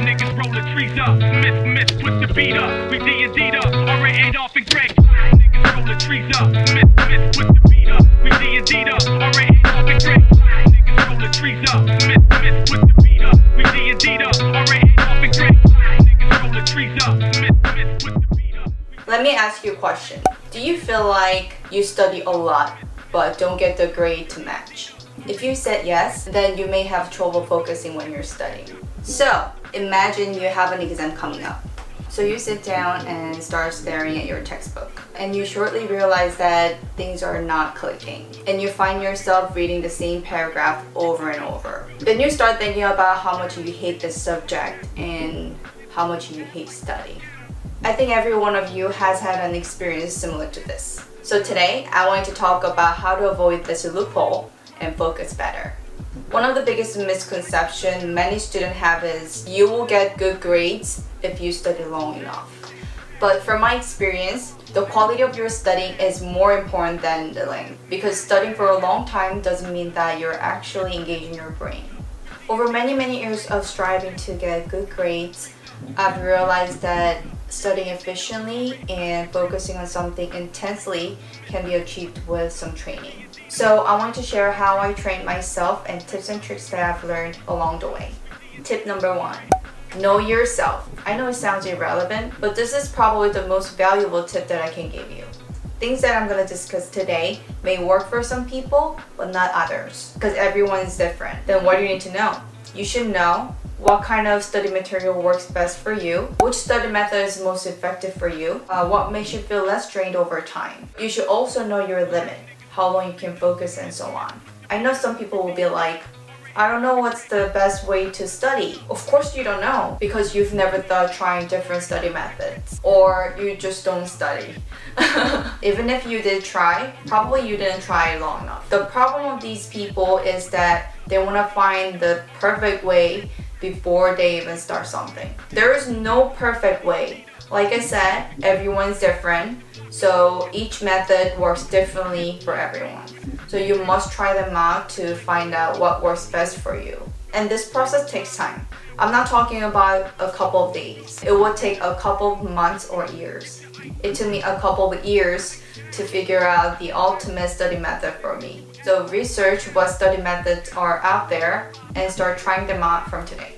niggas roll the trees up. Miss, put the beat up. We D&D'd up. Already Adolph and Greg. Niggas roll the trees up. Miss, put the beat up. We D&D'd up. Already Adolph and Greg. Niggas roll the trees up. Miss, put the beat up. We D&D'd up. Already Adolph and Greg. Niggas roll the trees up. Miss, put the beat up. Let me ask you a question. Do you feel like you study a lot but don't get the grade to match? If you said yes, then you may have trouble focusing when you're studying. So, imagine you have an exam coming up. So you sit down and start staring at your textbook. And you shortly realize that things are not clicking. And you find yourself reading the same paragraph over and over. Then you start thinking about how much you hate this subject and how much you hate studying. I think every one of you has had an experience similar to this. So today, I want to talk about how to avoid this loophole and focus better. One of the biggest misconceptions many students have is you will get good grades if you study long enough. But from my experience, the quality of your studying is more important than the length, because studying for a long time doesn't mean that you're actually engaging your brain. Over many years of striving to get good grades, I've realized that studying efficiently and focusing on something intensely can be achieved with some training. So I want to share how I trained myself and tips and tricks that I've learned along the way. Tip number 1, know yourself. I know it sounds irrelevant, but this is probably the most valuable tip that I can give you. Things that I'm going to discuss today may work for some people, but not others, because everyone is different. Then what do you need to know? You should know what kind of study material works best for you, which study method is most effective for you, what makes you feel less drained over time. You should also know your limit, how long you can focus, and so on. I know some people will be like, I don't know what's the best way to study. Of course you don't know, because you've never thought trying different study methods, or you just don't study. Even if you did try, probably you didn't try long enough. The problem of these people is that they want to find the perfect way before they even start something. There is no perfect way. Like I said, everyone's different, so each method works differently for everyone. So you must try them out to find out what works best for you. And this process takes time. I'm not talking about a couple of days. It would take a couple of months or years. It took me a couple of years to figure out the ultimate study method for me. So research what study methods are out there and start trying them out from today.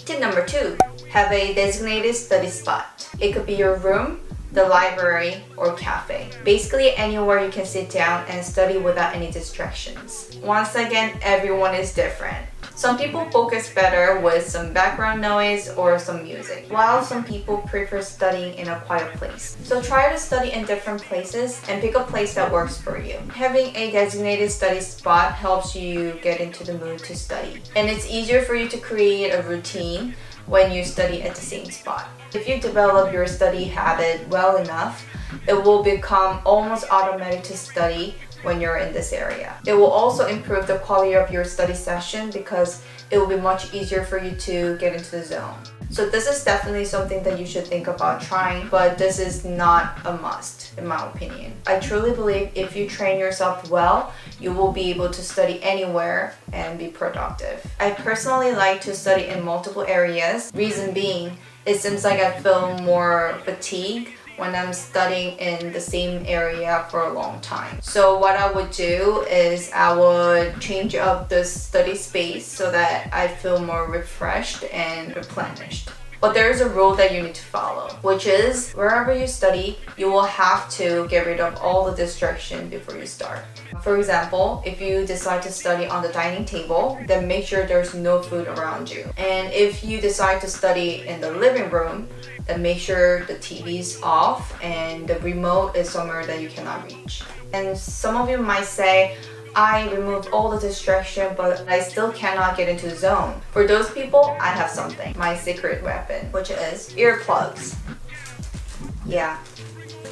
Tip number 2, have a designated study spot. It could be your room, the library, or cafe. Basically anywhere you can sit down and study without any distractions. Once again, everyone is different. Some people focus better with some background noise or some music, while some people prefer studying in a quiet place. So try to study in different places and pick a place that works for you. Having a designated study spot helps you get into the mood to study. And it's easier for you to create a routine when you study at the same spot. If you develop your study habit well enough, it will become almost automatic to study when you're in this area. It will also improve the quality of your study session because it will be much easier for you to get into the zone. So this is definitely something that you should think about trying, but this is not a must, in my opinion. I truly believe if you train yourself well, you will be able to study anywhere and be productive. I personally like to study in multiple areas. Reason being, it seems like I feel more fatigued when I'm studying in the same area for a long time. So what I would do is I would change up the study space so that I feel more refreshed and replenished. But there is a rule that you need to follow, which is wherever you study, you will have to get rid of all the distraction before you start. For example, if you decide to study on the dining table, then make sure there's no food around you. And if you decide to study in the living room, then make sure the TV is off and the remote is somewhere that you cannot reach. And some of you might say, I removed all the distraction, but I still cannot get into the zone. For those people, I have something, my secret weapon, which is earplugs. Yeah.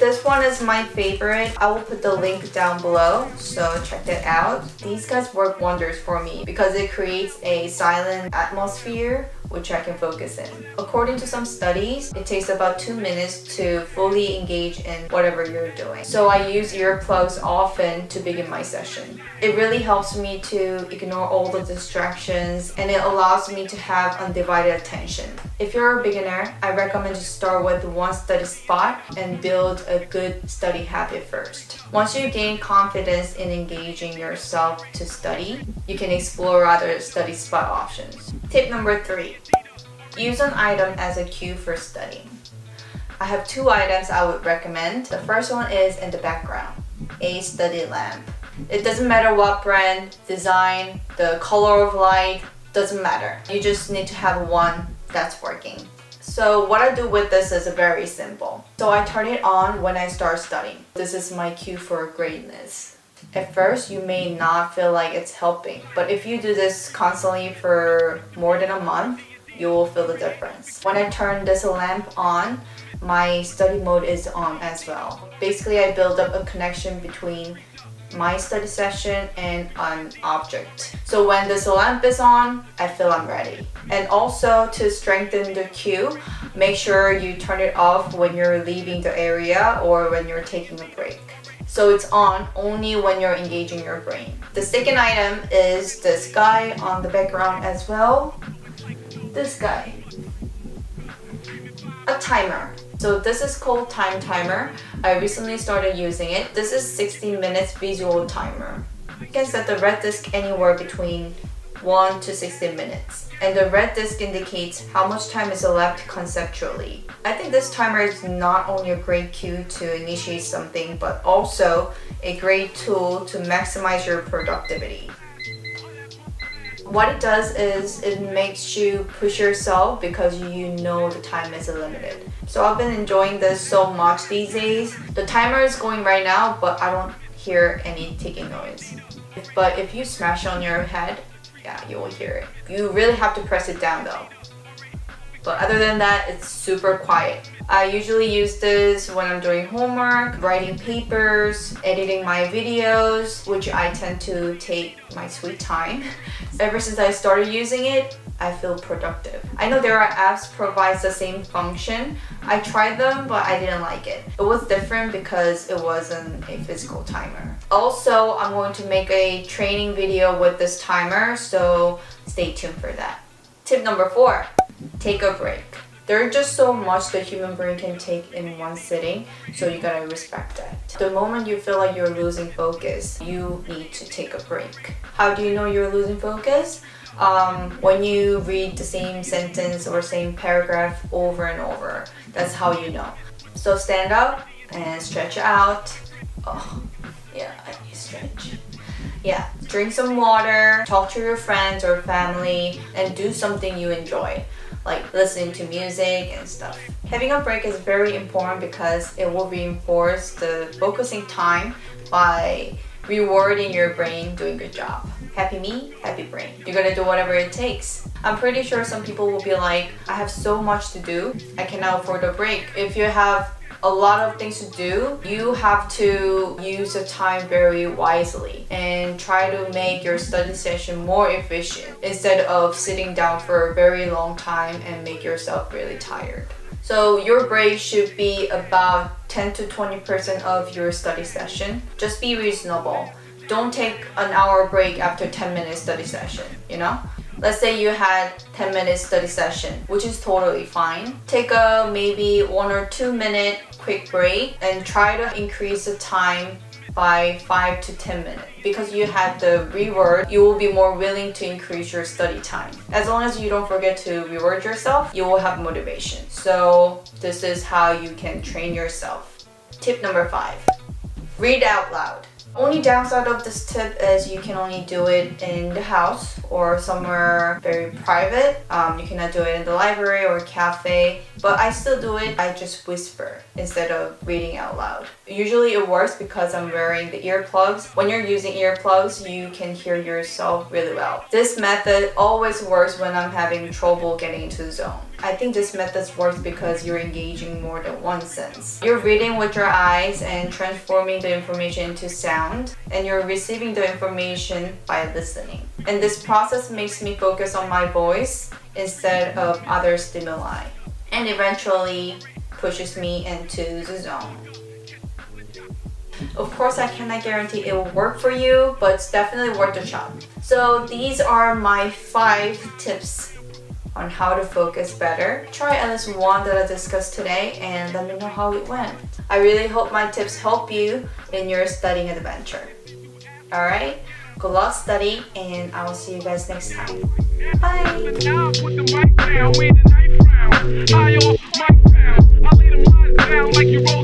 This one is my favorite. I will put the link down below, so check that out. These guys work wonders for me because it creates a silent atmosphere which I can focus in. According to some studies, it takes about 2 minutes to fully engage in whatever you're doing. So I use earplugs often to begin my session. It really helps me to ignore all the distractions and it allows me to have undivided attention. If you're a beginner, I recommend to start with one study spot and build a good study habit first. Once you gain confidence in engaging yourself to study, you can explore other study spot options. Tip number 3. Use an item as a cue for studying. I have 2 items I would recommend. The first one is in the background, a study lamp. It doesn't matter what brand, design, the color of light, doesn't matter. You just need to have one that's working. So what I do with this is very simple. So I turn it on when I start studying. This is my cue for greatness. At first, you may not feel like it's helping, but if you do this constantly for more than a month, you will feel the difference. When I turn this lamp on, my study mode is on as well. Basically, I build up a connection between my study session and an object. So when this lamp is on, I feel I'm ready. And also to strengthen the cue, make sure you turn it off when you're leaving the area or when you're taking a break. So it's on only when you're engaging your brain. The second item is this guy on the background as well. This guy. A timer. So this is called time timer. I recently started using it. This is 60 minutes visual timer. You can set the red disc anywhere between 1 to 60 minutes. And the red disc indicates how much time is left conceptually. I think this timer is not only a great cue to initiate something, but also a great tool to maximize your productivity. What it does is it makes you push yourself because you know the time is limited. So I've been enjoying this so much these days. The timer is going right now, but I don't hear any ticking noise. But if you smash on your head, yeah, you will hear it. You really have to press it down though. But other than that, it's super quiet. I usually use this when I'm doing homework, writing papers, editing my videos, which I tend to take my sweet time. Ever since I started using it, I feel productive. I know there are apps provides the same function. I tried them, but I didn't like it. It was different because it wasn't a physical timer. Also, I'm going to make a training video with this timer, so stay tuned for that. Tip number 4, take a break. There's just so much the human brain can take in one sitting, so you gotta respect that. The moment you feel like you're losing focus, you need to take a break. How do you know you're losing focus? When you read the same sentence or same paragraph over and over, that's how you know. So stand up and stretch out. Oh, yeah, I need to stretch. Yeah, drink some water, talk to your friends or family, and do something you enjoy, like listening to music and stuff. Having a break is very important because it will reinforce the focusing time by rewarding your brain doing a good job. Happy me, happy brain. You're gonna do whatever it takes. I'm pretty sure some people will be like, I have so much to do, I cannot afford a break. If you have a lot of things to do, you have to use the time very wisely and try to make your study session more efficient instead of sitting down for a very long time and make yourself really tired. So your break should be about 10 to 20% of your study session. Just be reasonable. Don't take an hour break after 10 minutes study session, you know? Let's say you had 10 minutes study session, which is totally fine. Take a maybe 1 or 2 minute quick break and try to increase the time by 5 to 10 minutes. Because you had the reward, you will be more willing to increase your study time. As long as you don't forget to reward yourself, you will have motivation. So this is how you can train yourself. Tip number 5, read out loud. Only downside of this tip is you can only do it in the house or somewhere very private. You cannot do it in the library or cafe, but I still do it. I just whisper instead of reading out loud. Usually it works because I'm wearing the earplugs. When you're using earplugs, you can hear yourself really well. This method always works when I'm having trouble getting into the zone. I think this method works because you're engaging more than one sense. You're reading with your eyes and transforming the information into sound, and you're receiving the information by listening. And this process makes me focus on my voice instead of other stimuli, and eventually pushes me into the zone. Of course, I cannot guarantee it will work for you, but it's definitely worth a shot. So these are my 5 tips on how to focus better, try at least one that I discussed today and let me know how it went. I really hope my tips help you in your studying adventure. Alright, good luck studying and I will see you guys next time. Bye! Now put the mic down, we the knife round. I off mic down. I lay the lines down like you roll.